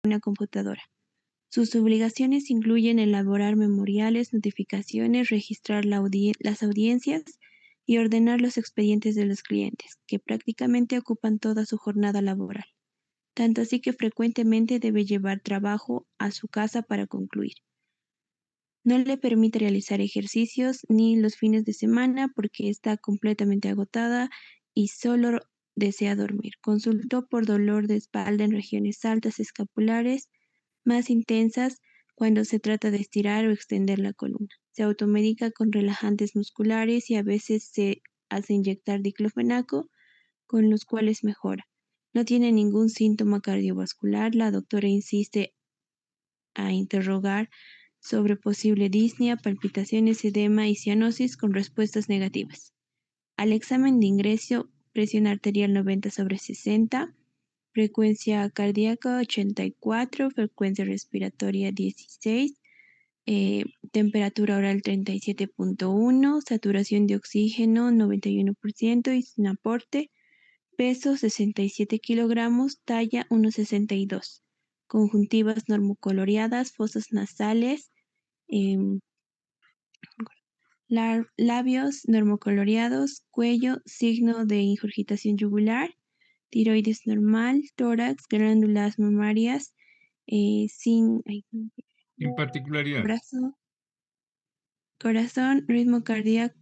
una computadora. Sus obligaciones incluyen elaborar memoriales, notificaciones, registrar las audiencias y ordenar los expedientes de los clientes, que prácticamente ocupan toda su jornada laboral. Tanto así que frecuentemente debe llevar trabajo a su casa para concluir. No le permite realizar ejercicios ni los fines de semana porque está completamente agotada y solo desea dormir. Consultó por dolor de espalda en regiones altas escapulares más intensas cuando se trata de estirar o extender la columna. Se automedica con relajantes musculares y a veces se hace inyectar diclofenaco, con los cuales mejora. No tiene ningún síntoma cardiovascular. La doctora insiste a interrogar sobre posible disnea, palpitaciones, edema y cianosis con respuestas negativas. Al examen de ingreso, presión arterial 90/60, frecuencia cardíaca 84, frecuencia respiratoria 16, temperatura oral 37.1, saturación de oxígeno 91% y sin aporte, peso 67 kilogramos, talla 1,62, conjuntivas normocoloreadas, fosas nasales, labios normocoloreados, cuello, signo de ingurgitación yugular, tiroides normal, tórax, glándulas mamarias, sin Sin particularidades. corazón, ritmo cardíaco,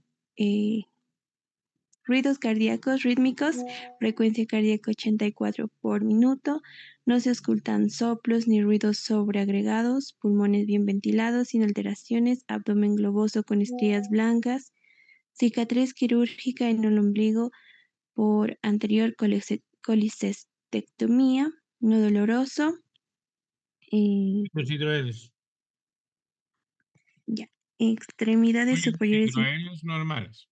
ruidos cardíacos rítmicos, frecuencia cardíaca 84 por minuto, no se auscultan soplos ni ruidos sobreagregados, pulmones bien ventilados, sin alteraciones, abdomen globoso con estrías blancas, cicatriz quirúrgica en el ombligo por anterior colicestectomía, no doloroso, Los hidroaéreos. ya, extremidades Ruidos superiores y hidroaéreos normales.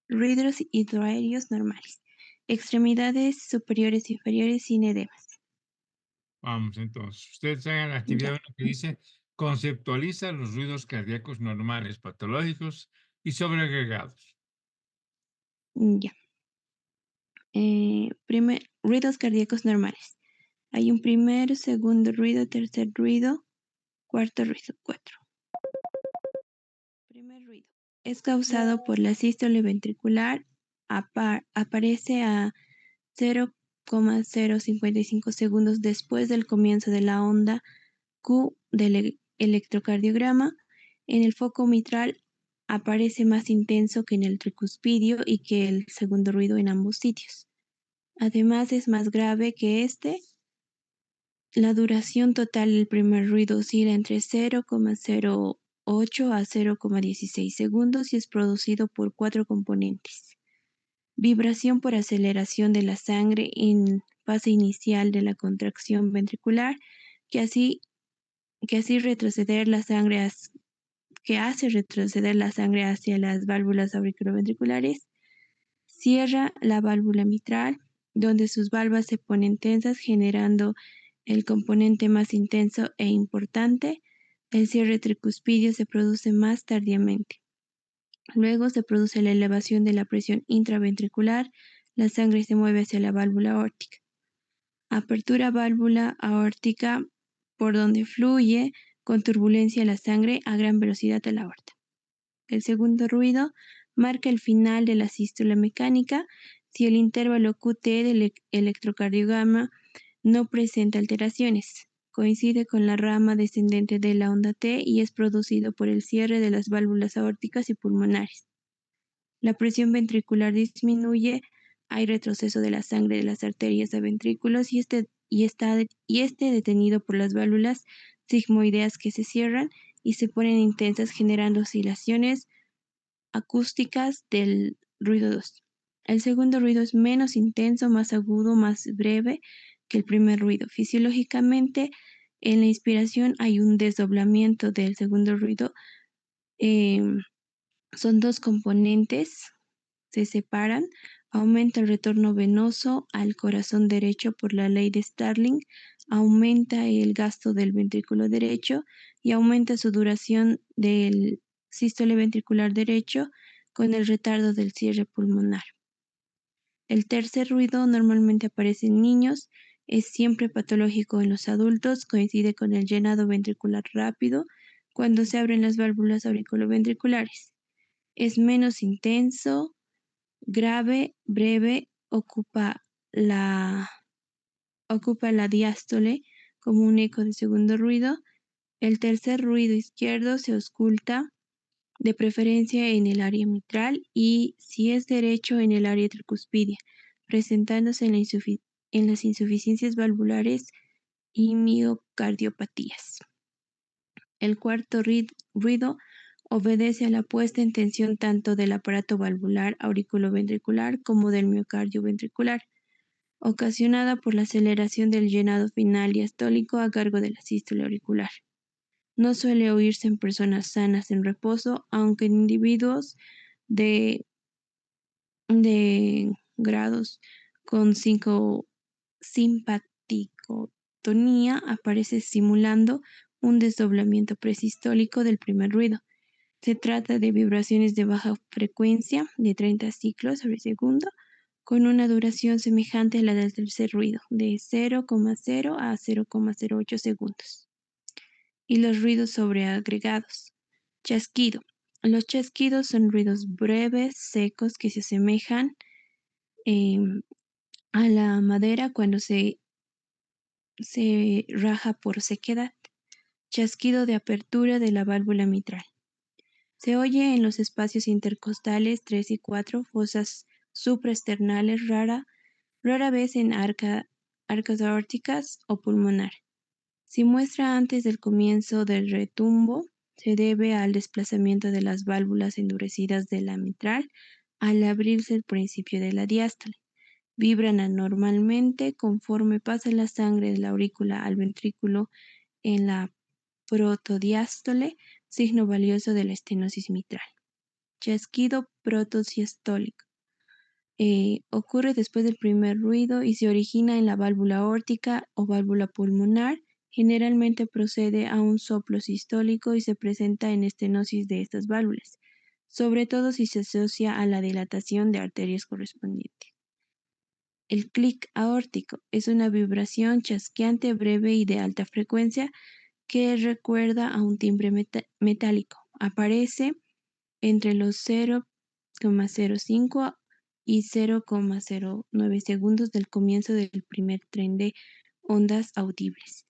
ruidos hidroaéreos normales, extremidades superiores e inferiores sin edemas. Vamos, entonces, ustedes hagan la Ya, actividad 1 que dice, conceptualiza los ruidos cardíacos normales, patológicos y sobreagregados. ya. Ruidos cardíacos normales. Hay un primero, segundo ruido, tercer ruido, cuarto ruido, 4. Primer ruido. Es causado por la sístole ventricular. Aparece a 0,055 segundos después del comienzo de la onda Q del electrocardiograma. En el foco mitral aparece más intenso que en el tricuspidio y que el segundo ruido en ambos sitios. Además, es más grave que este. La duración total del primer ruido oscila entre 0,08 a 0,16 segundos y es producido por 4 componentes. Vibración por aceleración de la sangre en fase inicial de la contracción ventricular, que hace retroceder la sangre hacia las válvulas auriculoventriculares. Cierra la válvula mitral, donde sus valvas se ponen tensas, generando el componente más intenso e importante. El cierre tricuspidio se produce más tardíamente. Luego se produce la elevación de la presión intraventricular, la sangre se mueve hacia la válvula aórtica. Apertura válvula aórtica por donde fluye con turbulencia la sangre a gran velocidad a la aorta. El segundo ruido marca el final de la sístole mecánica si el intervalo QT del electrocardiograma no presenta alteraciones. Coincide con la rama descendente de la onda T y es producido por el cierre de las válvulas aórticas y pulmonares. La presión ventricular disminuye, hay retroceso de la sangre de las arterias a ventrículos y este detenido por las válvulas sigmoideas que se cierran y se ponen intensas generando oscilaciones acústicas del ruido 2. El segundo ruido es menos intenso, más agudo, más breve que el primer ruido. Fisiológicamente, en la inspiración hay un desdoblamiento del segundo ruido. Son dos componentes, se separan. Aumenta el retorno venoso al corazón derecho por la ley de Starling, aumenta el gasto del ventrículo derecho y aumenta su duración del sístole ventricular derecho con el retardo del cierre pulmonar. El tercer ruido normalmente aparece en niños, es siempre patológico en los adultos, coincide con el llenado ventricular rápido cuando se abren las válvulas auriculoventriculares. Es menos intenso, grave, breve, ocupa la diástole como un eco de segundo ruido. El tercer ruido izquierdo se ausculta de preferencia en el área mitral y, si es derecho, en el área tricuspidia, presentándose en las insuficiencias valvulares y miocardiopatías. El cuarto ruido obedece a la puesta en tensión tanto del aparato valvular auriculoventricular como del miocardio ventricular, ocasionada por la aceleración del llenado final diastólico a cargo de la sístole auricular. No suele oírse en personas sanas en reposo, aunque en individuos de grados con simpaticotonía aparece simulando un desdoblamiento presistólico del primer ruido. Se trata de vibraciones de baja frecuencia, de 30 ciclos sobre segundo, con una duración semejante a la del tercer ruido, de 0,0 a 0,08 segundos. Y los ruidos sobreagregados. Chasquido. Los chasquidos son ruidos breves, secos, que se asemejan a la madera cuando se raja por sequedad. Chasquido de apertura de la válvula mitral. Se oye en los espacios intercostales 3 y 4, fosas supraesternales, rara vez en arcas aórticas o pulmonar. Si muestra antes del comienzo del retumbo, se debe al desplazamiento de las válvulas endurecidas de la mitral al abrirse el principio de la diástole. Vibran anormalmente conforme pasa la sangre de la aurícula al ventrículo en la protodiástole, signo valioso de la estenosis mitral. Chasquido protodiastólico. Ocurre después del primer ruido y se origina en la válvula aórtica o válvula pulmonar. Generalmente procede a un soplo sistólico y se presenta en estenosis de estas válvulas, sobre todo si se asocia a la dilatación de arterias correspondientes. El clic aórtico es una vibración chasqueante breve y de alta frecuencia que recuerda a un timbre metálico. Aparece entre los 0,05 y 0,09 segundos del comienzo del primer tren de ondas audibles.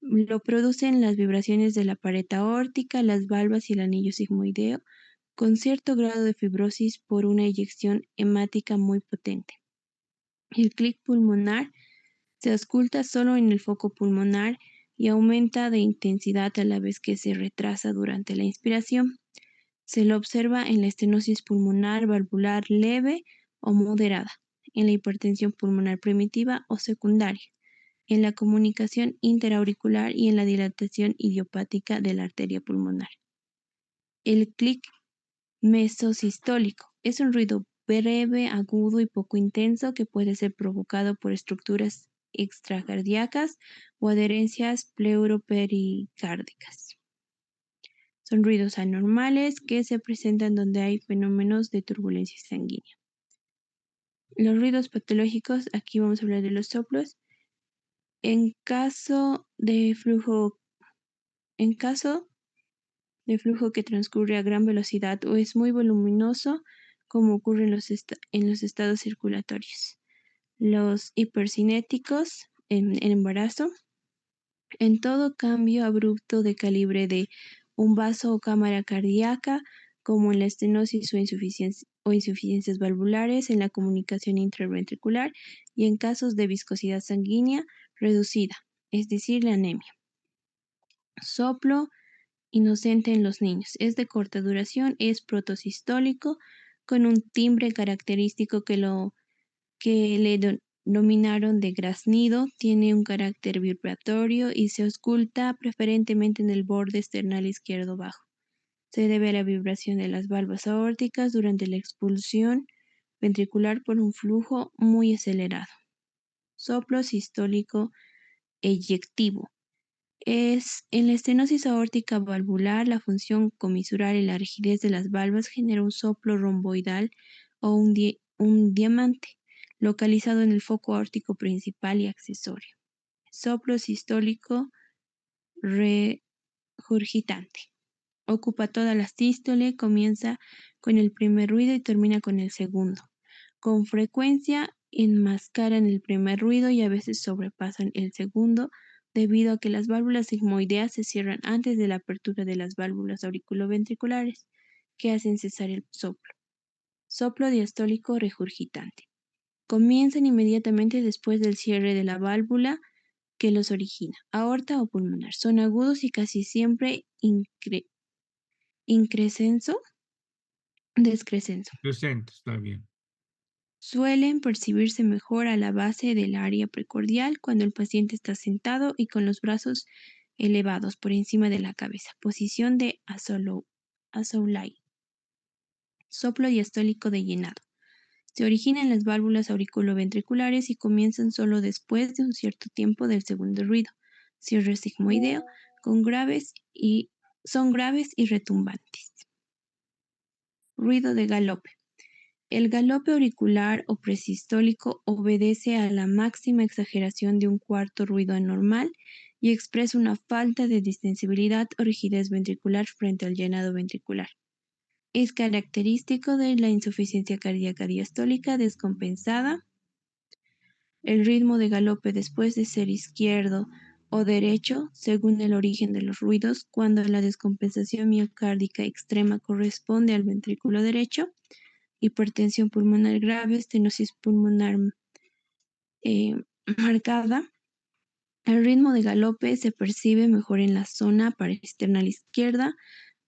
Lo producen las vibraciones de la pared aórtica, las valvas y el anillo sigmoideo, con cierto grado de fibrosis por una eyección hemática muy potente. El clic pulmonar se ausculta solo en el foco pulmonar y aumenta de intensidad a la vez que se retrasa durante la inspiración. Se lo observa en la estenosis pulmonar valvular leve o moderada, en la hipertensión pulmonar primitiva o secundaria, en la comunicación interauricular y en la dilatación idiopática de la arteria pulmonar. El clic mesosistólico es un ruido breve, agudo y poco intenso que puede ser provocado por estructuras extracardíacas o adherencias pleuropericárdicas. Son ruidos anormales que se presentan donde hay fenómenos de turbulencia sanguínea. Los ruidos patológicos, aquí vamos a hablar de los soplos. En caso de flujo que transcurre a gran velocidad o es muy voluminoso, como ocurre en los estados circulatorios. Los hipercinéticos en embarazo. En todo cambio abrupto de calibre de un vaso o cámara cardíaca, como en la estenosis o insuficiencias valvulares, en la comunicación intraventricular y en casos de viscosidad sanguínea reducida, es decir, la anemia. Soplo inocente en los niños. Es de corta duración, es protosistólico, con un timbre característico que le denominaron de graznido, tiene un carácter vibratorio y se ausculta preferentemente en el borde esternal izquierdo bajo. Se debe a la vibración de las valvas aórticas durante la expulsión ventricular por un flujo muy acelerado. Soplo sistólico eyectivo. Es en la estenosis aórtica valvular, la función comisural y la rigidez de las valvas genera un soplo romboidal o un diamante. localizado en el foco aórtico principal y accesorio. Soplo sistólico regurgitante. Ocupa toda la sístole, comienza con el primer ruido y termina con el segundo. Con frecuencia enmascaran el primer ruido y a veces sobrepasan el segundo, debido a que las válvulas sigmoideas se cierran antes de la apertura de las válvulas auriculoventriculares, que hacen cesar el soplo. Soplo diastólico regurgitante. Comienzan inmediatamente después del cierre de la válvula que los origina, aorta o pulmonar. Son agudos y casi siempre increscenso, descrescenso. Presente, está bien. Suelen percibirse mejor a la base del área precordial cuando el paciente está sentado y con los brazos elevados por encima de la cabeza, posición de Azoulay. Soplo diastólico de llenado. Se origina en las válvulas auriculoventriculares y comienzan solo después de un cierto tiempo del segundo ruido. Cierre sigmoideo son graves y retumbantes. Ruido de galope. El galope auricular o presistólico obedece a la máxima exageración de un cuarto ruido anormal y expresa una falta de distensibilidad o rigidez ventricular frente al llenado ventricular. Es característico de la insuficiencia cardíaca diastólica descompensada. El ritmo de galope después de ser izquierdo o derecho, según el origen de los ruidos, cuando la descompensación miocárdica extrema corresponde al ventrículo derecho, hipertensión pulmonar grave, estenosis pulmonar marcada. El ritmo de galope se percibe mejor en la zona parasternal izquierda,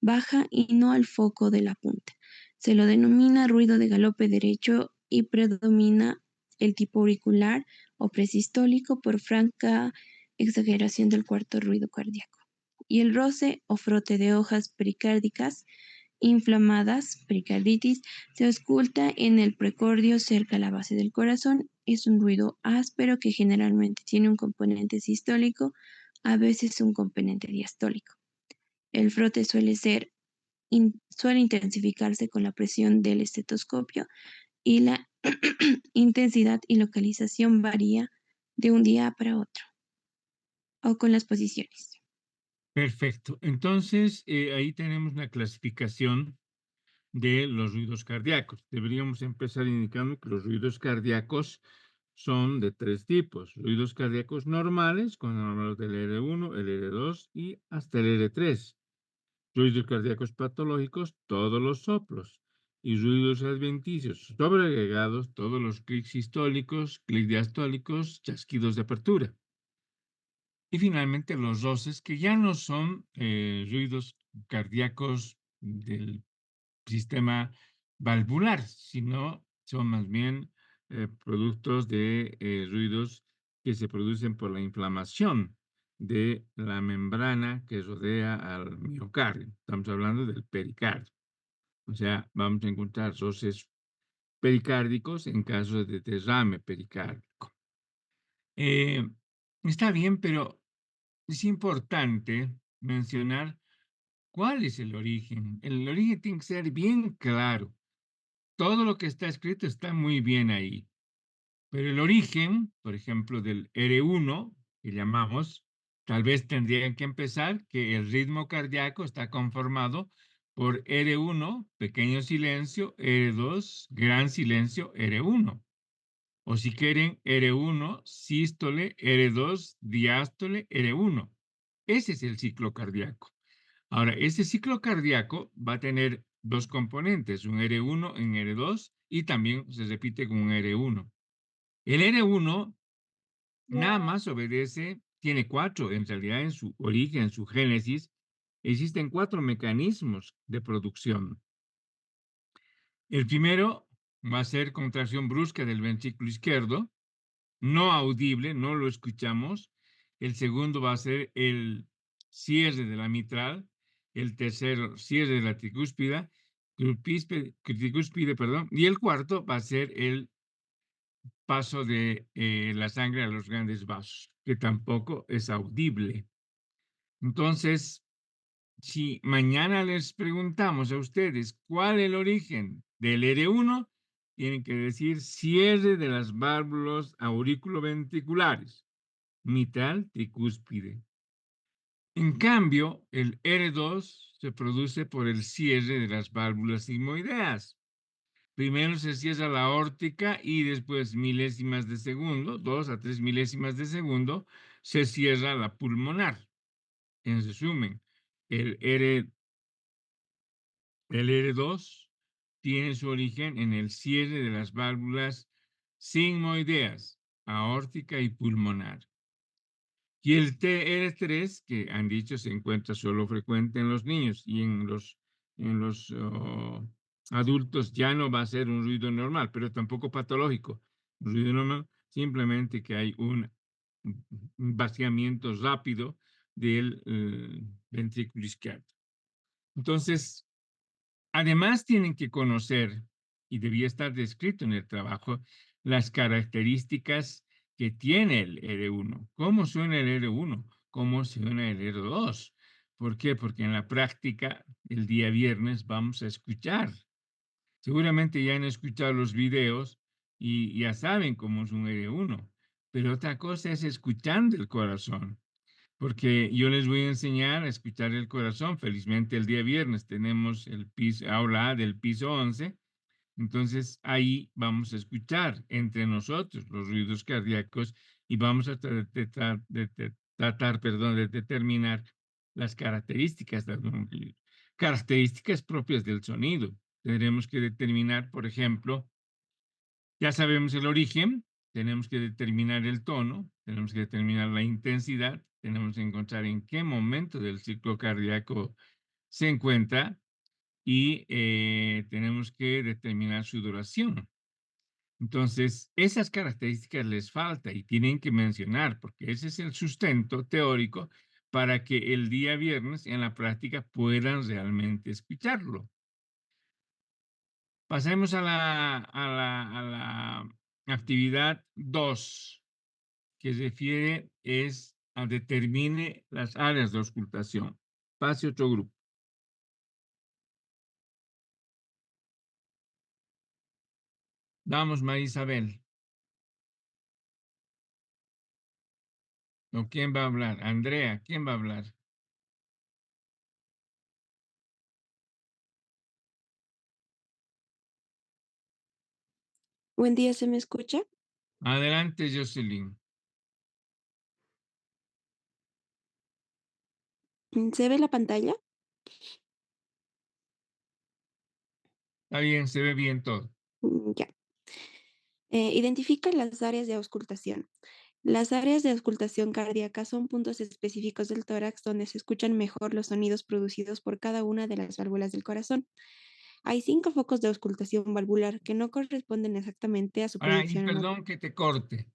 baja y no al foco de la punta. Se lo denomina ruido de galope derecho y predomina el tipo auricular o presistólico por franca exageración del cuarto ruido cardíaco. Y el roce o frote de hojas pericárdicas inflamadas, pericarditis, se ausculta en el precordio cerca a la base del corazón. Es un ruido áspero que generalmente tiene un componente sistólico, a veces un componente diastólico. El frote suele intensificarse con la presión del estetoscopio y la intensidad y localización varía de un día para otro o con las posiciones. Perfecto. Entonces, ahí tenemos la clasificación de los ruidos cardíacos. Deberíamos empezar indicando que los ruidos cardíacos son de tres tipos: ruidos cardíacos normales, con hablamos del R1, el R2 y hasta el R3. Ruidos cardíacos patológicos, todos los soplos. Y ruidos adventicios, sobreagregados, todos los clics sistólicos, clics diastólicos, chasquidos de apertura. Y finalmente los roces, que ya no son ruidos cardíacos del sistema valvular, sino son más bien productos de ruidos que se producen por la inflamación de la membrana que rodea al miocardio. Estamos hablando del pericardio. O sea, vamos a encontrar roces pericárdicos en caso de derrame pericárdico. Eh, Está bien, pero es importante mencionar cuál es el origen. El origen tiene que ser bien claro. Todo lo que está escrito está muy bien ahí, pero el origen, por ejemplo, del R1, que llamamos, tal vez tendrían que empezar que el ritmo cardíaco está conformado por R1, pequeño silencio, R2, gran silencio, R1. O si quieren, R1, sístole, R2, diástole, R1. Ese es el ciclo cardíaco. Ahora, ese ciclo cardíaco va a tener dos componentes, un R1 en R2 y también se repite con un R1. El R1 nada más obedece, tiene cuatro, en realidad en su origen, en su génesis, existen cuatro mecanismos de producción. El primero va a ser contracción brusca del ventrículo izquierdo, no audible, no lo escuchamos. El segundo va a ser el cierre de la mitral. El tercero, cierre de la tricúspide, perdón. Y el cuarto va a ser el paso de la sangre a los grandes vasos, que tampoco es audible. Entonces, si mañana les preguntamos a ustedes cuál es el origen del R1, tienen que decir cierre de las válvulas auriculoventriculares, mitral, tricúspide. En cambio, el R2 se produce por el cierre de las válvulas sigmoideas. Primero se cierra la aórtica y después milésimas de segundo, 2 a 3 milésimas de segundo, se cierra la pulmonar. En resumen, el R, el R2 tiene su origen en el cierre de las válvulas sigmoideas, aórtica y pulmonar. Y el TR3, que han dicho se encuentra solo frecuente en los niños y en los adultos ya no va a ser un ruido normal, pero tampoco patológico. Un ruido normal, simplemente que hay un vaciamiento rápido del ventrículo izquierdo. Entonces, además tienen que conocer, y debía estar descrito en el trabajo, las características que tiene el R1. ¿Cómo suena el R1? ¿Cómo suena el R2? ¿Por qué? Porque en la práctica, el día viernes, vamos a escuchar. Seguramente ya han escuchado los videos y ya saben cómo es un R1, pero otra cosa es escuchando el corazón, porque yo les voy a enseñar a escuchar el corazón. Felizmente el día viernes tenemos el piso, aula A del piso 11, entonces ahí vamos a escuchar entre nosotros los ruidos cardíacos y vamos a tratar, perdón, de determinar las características, características propias del sonido. Tendremos que determinar, por ejemplo, ya sabemos el origen, tenemos que determinar el tono, tenemos que determinar la intensidad, tenemos que encontrar en qué momento del ciclo cardíaco se encuentra y tenemos que determinar su duración. Entonces, esas características les falta y tienen que mencionar, porque ese es el sustento teórico para que el día viernes en la práctica puedan realmente escucharlo. Pasemos a la actividad 2, que refiere es a determine las áreas de auscultación. Pase otro grupo. Vamos, María Isabel. ¿O quién va a hablar? Andrea, ¿quién va a hablar? Buen día, ¿se me escucha? Adelante, Jocelyn. ¿Se ve la pantalla? Está bien, se ve bien todo. Ya. Identifica las áreas de auscultación. Las áreas de auscultación cardíaca son puntos específicos del tórax donde se escuchan mejor los sonidos producidos por cada una de las válvulas del corazón. Hay 5 focos de auscultación valvular que no corresponden exactamente a su Ahora, y proyección perdón que te corte.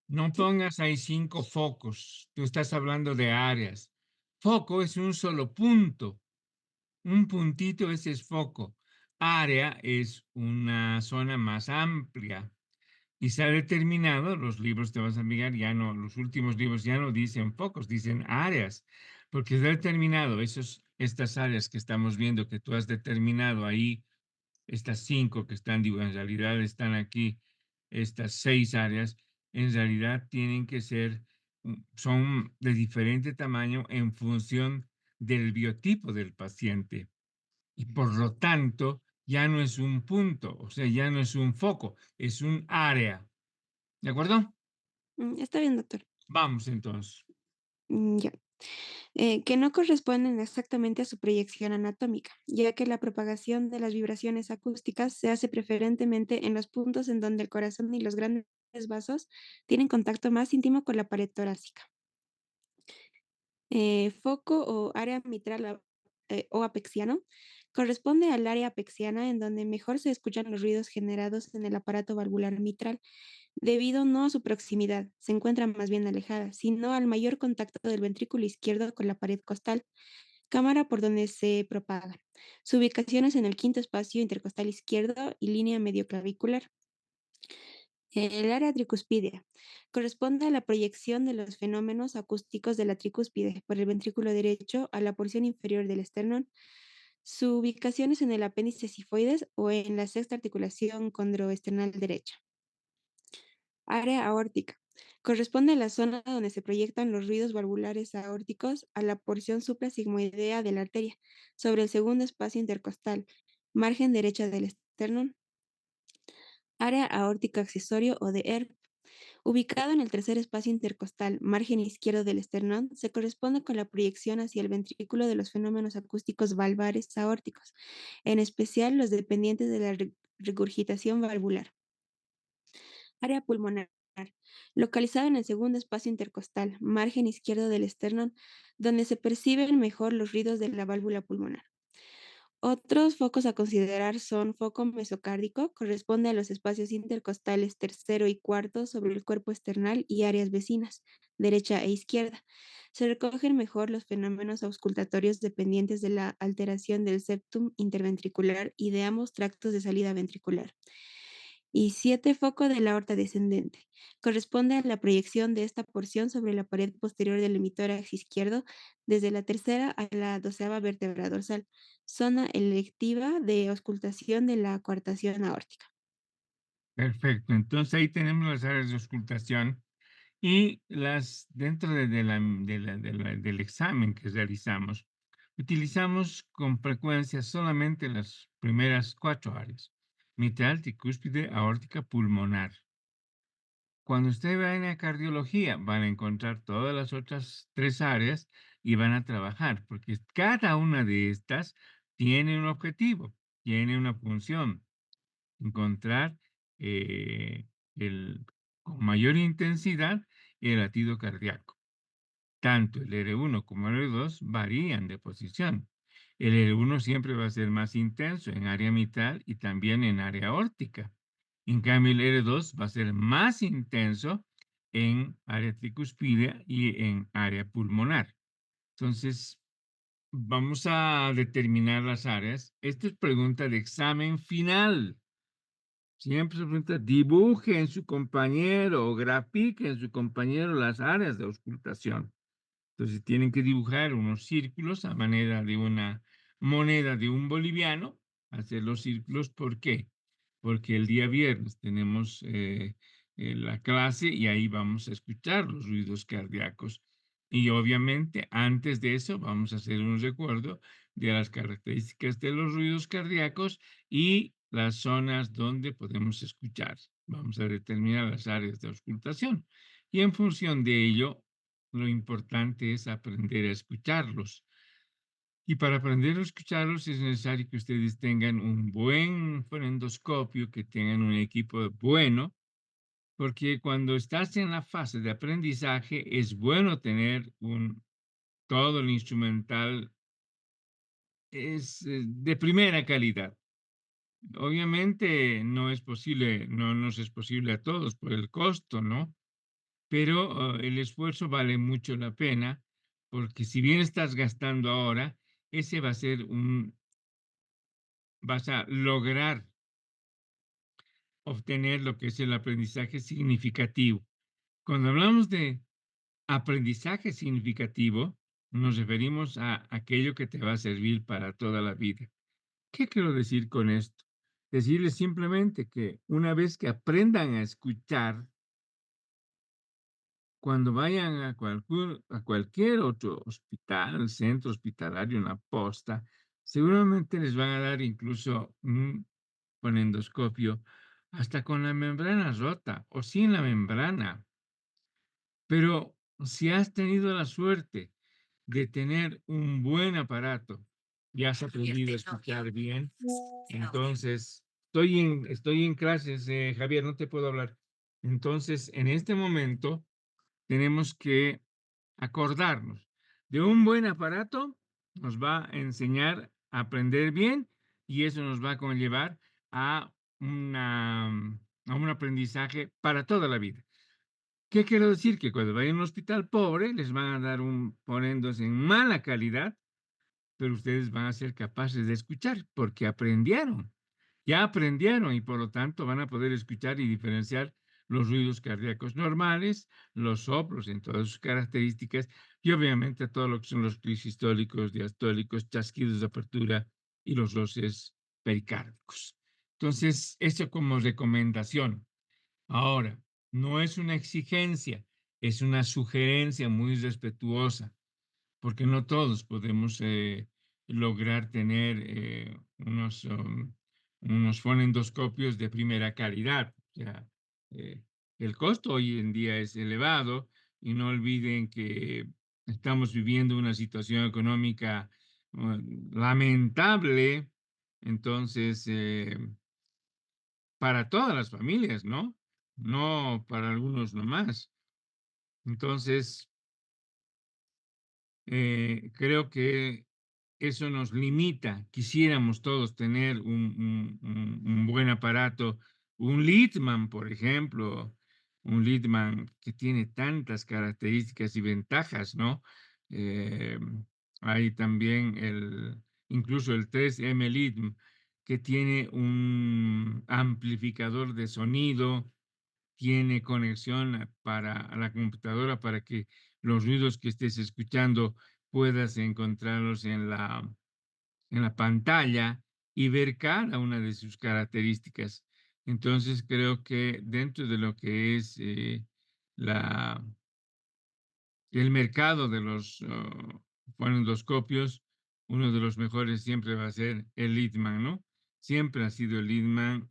No anatómica. pongas ahí 5 focos. Tú estás hablando de áreas. Foco es un solo punto. Un puntito, ese es foco. Área es una zona más amplia. Y se ha determinado, los libros te vas a mirar, ya no, los últimos libros ya no dicen focos, dicen áreas, porque se ha determinado estas áreas que estamos viendo, que tú has determinado ahí, estas 5 que están, digo, en realidad están aquí, estas 6 áreas, en realidad tienen que ser, son de diferente tamaño en función del biotipo del paciente. Y por lo tanto, ya no es un punto, o sea, ya no es un foco, es un área. ¿De acuerdo? Está bien, doctor. Vamos entonces. Ya. Que no corresponden exactamente a su proyección anatómica, ya que la propagación de las vibraciones acústicas se hace preferentemente en los puntos en donde el corazón y los grandes vasos tienen contacto más íntimo con la pared torácica. Foco o área mitral o apexiano corresponde al área apexiana en donde mejor se escuchan los ruidos generados en el aparato valvular mitral, debido no a su proximidad, se encuentra más bien alejada, sino al mayor contacto del ventrículo izquierdo con la pared costal, cámara por donde se propaga. Su ubicación es en el quinto espacio intercostal izquierdo y línea medioclavicular. El área tricuspidea corresponde a la proyección de los fenómenos acústicos de la tricúspide por el ventrículo derecho a la porción inferior del esternón. Su ubicación es en el apéndice sifoides o en la sexta articulación condroesternal derecha. Área aórtica. Corresponde a la zona donde se proyectan los ruidos valvulares aórticos a la porción suprasigmoidea de la arteria, sobre el segundo espacio intercostal, margen derecha del esternón. Área aórtica accesorio o de ERP. Ubicado en el tercer espacio intercostal, margen izquierdo del esternón, se corresponde con la proyección hacia el ventrículo de los fenómenos acústicos valvares aórticos, en especial los dependientes de la regurgitación valvular. Área pulmonar. Localizado en el segundo espacio intercostal, margen izquierdo del esternón, donde se perciben mejor los ruidos de la válvula pulmonar. Otros focos a considerar son foco mesocárdico, corresponde a los espacios intercostales tercero y cuarto sobre el cuerpo esternal y áreas vecinas, derecha e izquierda. Se recogen mejor los fenómenos auscultatorios dependientes de la alteración del septum interventricular y de ambos tractos de salida ventricular. Y 7, foco de la aorta descendente. Corresponde a la proyección de esta porción sobre la pared posterior del emitórax izquierdo desde la tercera a la 12ª vértebra dorsal, zona electiva de auscultación de la coartación aórtica. Perfecto. Entonces ahí tenemos las áreas de auscultación y las dentro del examen que realizamos, utilizamos con frecuencia solamente las primeras 4 áreas: mitral, tricúspide, aórtica, pulmonar. Cuando usted va a cardiología, van a encontrar todas las otras 3 áreas y van a trabajar, porque cada una de estas tiene un objetivo, tiene una función: encontrar, el con mayor intensidad el latido cardíaco. Tanto el R1 como el R2 varían de posición. El R1 siempre va a ser más intenso en área mitral y también en área aórtica. En cambio, el R2 va a ser más intenso en área tricuspidea y en área pulmonar. Entonces, vamos a determinar las áreas. Esta es pregunta de examen final. Siempre se pregunta, dibuje en su compañero o grafique en su compañero las áreas de auscultación. Entonces tienen que dibujar unos círculos a manera de una moneda de un boliviano, hacer los círculos. ¿Por qué? Porque el día viernes tenemos la clase y ahí vamos a escuchar los ruidos cardíacos. Y obviamente antes de eso vamos a hacer un recuerdo de las características de los ruidos cardíacos y las zonas donde podemos escuchar. Vamos a determinar las áreas de auscultación. Y en función de ello, lo importante es aprender a escucharlos. Y para aprender a escucharlos es necesario que ustedes tengan un buen fonendoscopio, que tengan un equipo bueno, porque cuando estás en la fase de aprendizaje es bueno tener todo el instrumental es de primera calidad. Obviamente no es posible, no nos es posible a todos por el costo, ¿no? Pero, el esfuerzo vale mucho la pena, porque si bien estás gastando ahora, ese va a ser vas a lograr obtener lo que es el aprendizaje significativo. Cuando hablamos de aprendizaje significativo, nos referimos a aquello que te va a servir para toda la vida. ¿Qué quiero decir con esto? Decirles simplemente que una vez que aprendan a escuchar, cuando vayan a cualquier otro hospital, centro hospitalario, una posta, seguramente les van a dar incluso un fonendoscopio hasta con la membrana rota o sin la membrana. Pero si has tenido la suerte de tener un buen aparato y has aprendido a escuchar bien, entonces estoy en clases, Javier, no te puedo hablar. Entonces, en este momento tenemos que acordarnos de un buen aparato, nos va a enseñar a aprender bien y eso nos va a conllevar a, a un aprendizaje para toda la vida. ¿Qué quiero decir? Que cuando vayan a un hospital pobre les van a dar un poniéndose en mala calidad, pero ustedes van a ser capaces de escuchar porque aprendieron, ya aprendieron y por lo tanto van a poder escuchar y diferenciar los ruidos cardíacos normales, los soplos en todas sus características y obviamente todo lo que son los clics sistólicos, diastólicos, chasquidos de apertura y los roces pericárdicos. Entonces, eso como recomendación. Ahora, no es una exigencia, es una sugerencia muy respetuosa, porque no todos podemos lograr tener unos fonendoscopios de primera calidad. O sea, eh, el costo hoy en día es elevado y no olviden que estamos viviendo una situación económica lamentable. Entonces, para todas las familias, ¿no? No para algunos nomás. Entonces, creo que eso nos limita. Quisiéramos todos tener un buen aparato, un Littmann, por ejemplo, un Littmann que tiene tantas características y ventajas, ¿no? Eh, Hay también incluso el 3M Littmann, que tiene un amplificador de sonido, tiene conexión para la computadora para que los ruidos que estés escuchando puedas encontrarlos en la pantalla y ver cada una de sus características. Entonces, creo que dentro de lo que es la, el mercado de los fonendoscopios, uno de los mejores siempre va a ser el Littmann, ¿no? Siempre ha sido el Littmann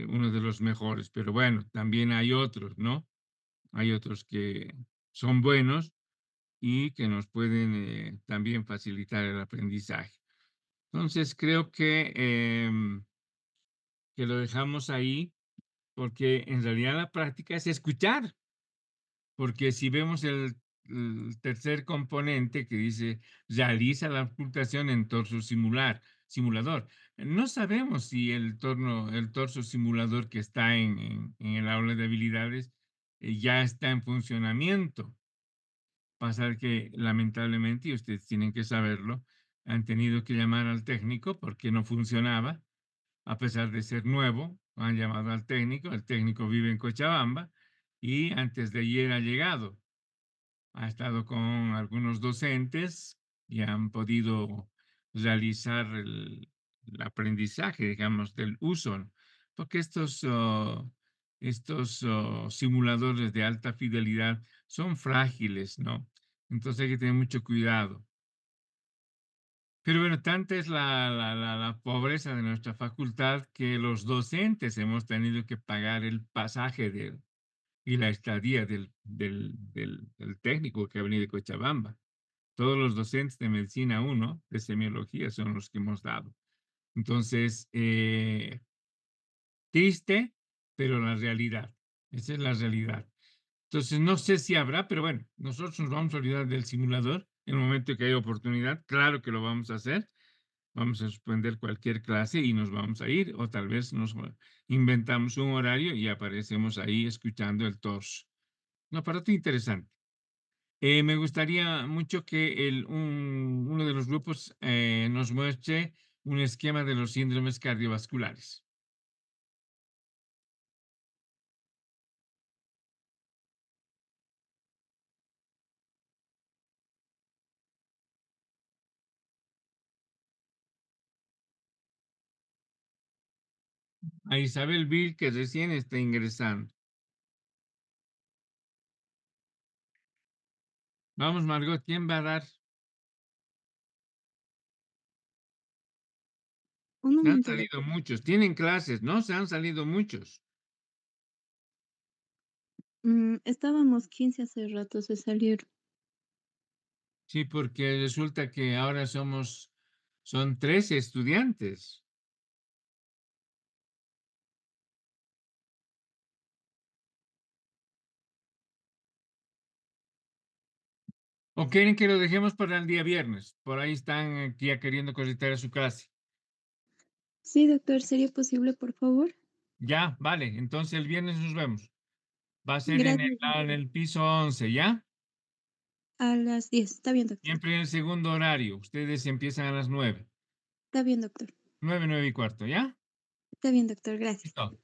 uno de los mejores, pero bueno, también hay otros, ¿no? Hay otros que son buenos y que nos pueden también facilitar el aprendizaje. Entonces, creo que lo dejamos ahí porque en realidad la práctica es escuchar, porque si vemos el tercer componente que dice realiza la ocultación en torso simulador. No sabemos si el torso simulador que está en el aula de habilidades ya está en funcionamiento. Pasar que lamentablemente, y ustedes tienen que saberlo, han tenido que llamar al técnico porque no funcionaba, a pesar de ser nuevo, han llamado al técnico, el técnico vive en Cochabamba y antes de ayer ha llegado. Ha estado con algunos docentes y han podido realizar el aprendizaje, digamos, del uso, ¿no? Porque estos simuladores de alta fidelidad son frágiles, ¿no? Entonces hay que tener mucho cuidado. Pero bueno, tanta es la pobreza de nuestra facultad que los docentes hemos tenido que pagar el pasaje y la estadía del técnico que ha venido de Cochabamba. Todos los docentes de medicina uno de semiología, son los que hemos dado. Entonces, triste, pero la realidad. Esa es la realidad. Entonces, no sé si habrá, pero bueno, nosotros nos vamos a olvidar del simulador en el momento que haya oportunidad. Claro que lo vamos a hacer. Vamos a suspender cualquier clase y nos vamos a ir, o tal vez nos inventamos un horario y aparecemos ahí escuchando el torso. Un aparato interesante. Me gustaría mucho que uno de los grupos nos muestre un esquema de los síndromes cardiovasculares. A Isabel Bill, que recién está ingresando. Vamos, Margot, ¿quién va a dar? Un Se han momento, salido doctor. muchos. Tienen clases, ¿no? Se han salido muchos. Estábamos 15 hace rato, se salieron. Sí, porque resulta que ahora son 13 estudiantes. ¿O quieren que lo dejemos para el día viernes? Por ahí están ya queriendo conectar a su clase. Sí, doctor, ¿sería posible, por favor? Ya, vale. Entonces el viernes nos vemos. Va a ser Gracias, en doctor. el piso 11, ¿ya? A las 10. Está bien, doctor. Siempre en el segundo horario. Ustedes empiezan a las 9. Está bien, doctor. 9, 9 y cuarto, ¿ya? Está bien, doctor. Gracias. Listo.